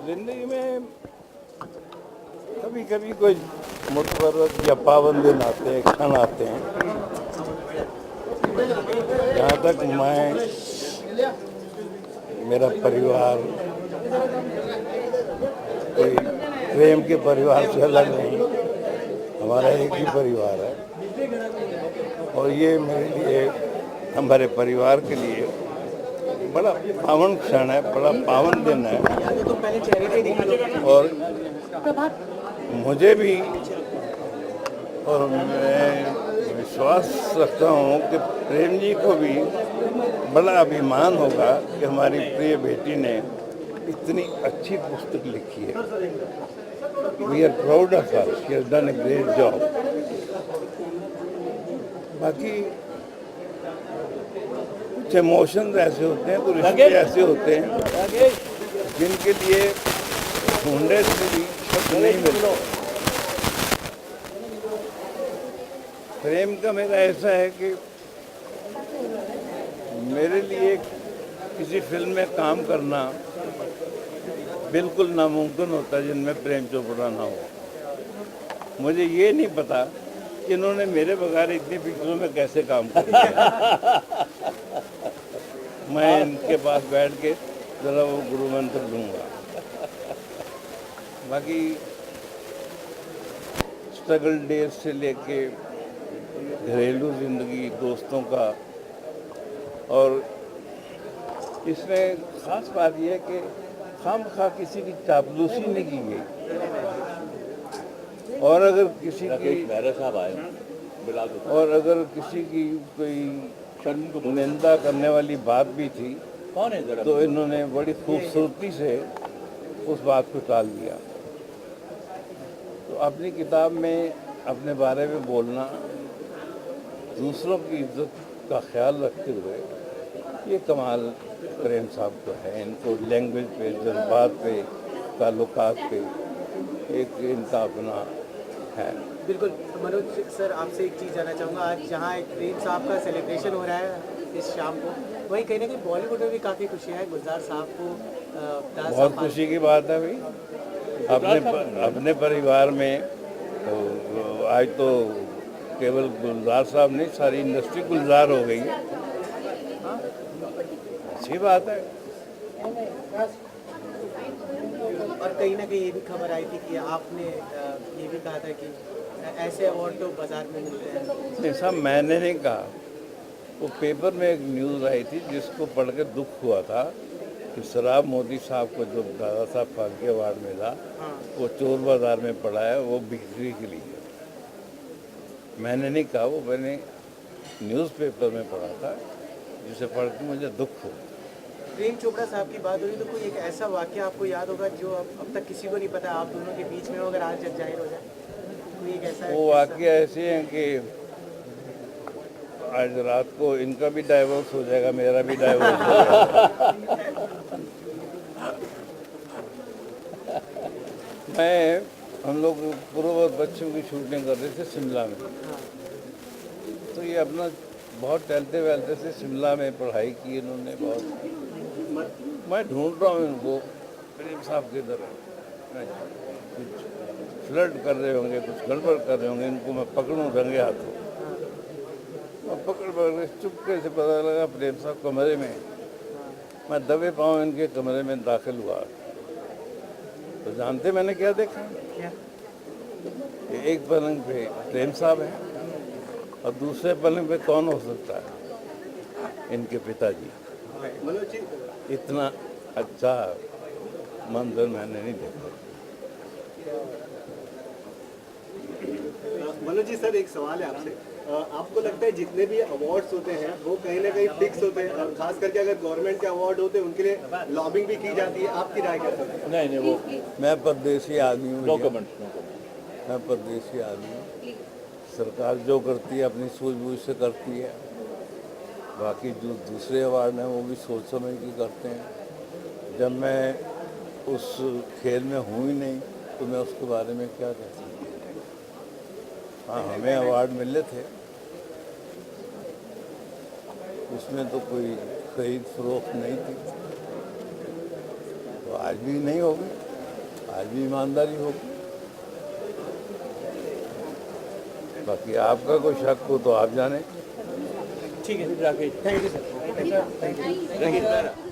जिंदगी में कभी कभी कोई मुतबरक या पाबंद दिन आते हैं, क्षण आते हैं। जहाँ तक मेरा परिवार कोई प्रेम के परिवार से अलग नहीं, हमारा एक ही परिवार है। और ये मेरे लिए, हमारे परिवार के लिए बड़ा पावन क्षण है, बड़ा पावन दिन है। और मुझे भी, और मैं विश्वास रखता हूँ कि प्रेम जी को भी बड़ा अभिमान होगा कि हमारी प्रिय बेटी ने इतनी अच्छी पुस्तक लिखी है। We are proud of her, she has done a great job. बाकी कुछ इमोशंस ऐसे होते हैं, कुछ रिश्ते ऐसे होते हैं जिनके लिए ढूंढने से भी शब्द नहीं मिलते। प्रेम का मेरा ऐसा है कि मेरे लिए किसी फिल्म में काम करना बिल्कुल नामुमकिन होता जिनमें प्रेम चोपड़ा ना हो। मुझे ये नहीं पता कि इन्होंने मेरे बगैर इतनी पिक्चरों में कैसे काम किया। मैं इनके पास बैठ के जरा वो गुरु मंत्र लूँगा। बाकी स्ट्रगल डेज से लेके घरेलू जिंदगी, दोस्तों का, और इसमें ख़ास बात यह है कि खामखा किसी की चापलूसी नहीं की गई। और अगर किसी की और अगर किसी की कोई निंदा करने वाली बात भी थी तो इन्होंने बड़ी खूबसूरती से उस बात को टाल दिया। तो अपनी किताब में अपने बारे में बोलना, दूसरों की इज्जत का ख्याल रखते हुए, ये कमाल प्रेम साहब को है। इनको लैंग्वेज पे, जज्बात पे, ताल्लुकात पे एक इनका अपना है। बिल्कुल। मनोज सर, आपसे एक चीज़ जानना चाहूँगा। आज जहाँ एक प्रेम साहब का सेलिब्रेशन हो रहा है इस शाम को, वहीं कहीं ना कहीं बॉलीवुड में भी काफ़ी खुशी है। गुलजार साहब को बहुत खुशी की बात है भाई। अपने परिवार में तो आज तो केवल गुलजार साहब नहीं, सारी इंडस्ट्री गुलजार हो गई है। अच्छी बात है। और कहीं ना कहीं ये भी खबर आई थी कि आपने ये भी कहा था कि ऐसे अवार्ड तो बाजार में मिलते हैं। नहीं साहब, मैंने नहीं कहा। वो पेपर में एक न्यूज़ आई थी जिसको पढ़ के दुख हुआ था कि शराब मोदी साहब को जो दादा साहब फाल्के अवार्ड मिला, वो चोर बाजार में पड़ा है, वो बिक्री के लिए। मैंने नहीं कहा, वो मैंने न्यूज़पेपर में पढ़ा था, जिसे पढ़ के मुझे दुख हुआ। प्रेम चोपड़ा साहब की बात हुई तो कोई एक ऐसा वाक़या आपको याद होगा जो अब तक किसी को नहीं पता, आप दोनों के बीच में हो, अगर आज जब जाहिर हो जाए कोई एक ऐसा? वो वाक़या ऐसे हैं कि आज रात को इनका भी डाइवोर्स हो जाएगा, मेरा भी डाइवोर्स हो जाएगा। हम लोग पूर्ववत बच्चों की शूटिंग कर रहे थे शिमला में। तो ये अपना बहुत टहलते वहलते से शिमला में पढ़ाई की इन्होंने बहुत। मैं ढूंढ रहा हूँ इनको प्रेम साहब की तरह। कुछ फ्लर्ट कर रहे होंगे, कुछ गड़बड़ कर रहे होंगे, इनको मैं पकड़ूं रंगे हाथों। मैं पकड़ चुपके से पता लगा प्रेम साहब कमरे में। मैं दबे पाँव इनके कमरे में दाखिल हुआ तो जानते मैंने क्या देखा? एक पलंग पे प्रेम साहब है और दूसरे पलंग पे कौन हो सकता है? इनके पिताजी। इतना अच्छा मंजर मैंने नहीं देखा। मनोज जी सर, एक सवाल है आपसे। आपको लगता है जितने भी अवार्ड्स होते हैं वो कहीं ना कहीं फिक्स होते हैं, और खास करके अगर गवर्नमेंट के अवार्ड होते हैं उनके लिए लॉबिंग भी की जाती है, आपकी राय क्या है? नहीं, वो मैं परदेसी आदमी हूँ। मैं परदेसी आदमी हूँ। सरकार जो करती है अपनी सूझबूझ से करती है। बाकी जो दूसरे अवार्ड हैं वो भी सोच समझ के करते हैं। जब मैं उस खेल में हूँ ही नहीं तो मैं उसके बारे में क्या कह सकता हूँ। हाँ, हमें अवार्ड मिले थे, उसमें तो कोई खरीद फरोख्त नहीं थी। आज भी नहीं होगी, आज भी ईमानदारी होगी। बाकी आपका कोई शक हो तो आप जाने। ठीक है, राकेश, थैंक यू सर।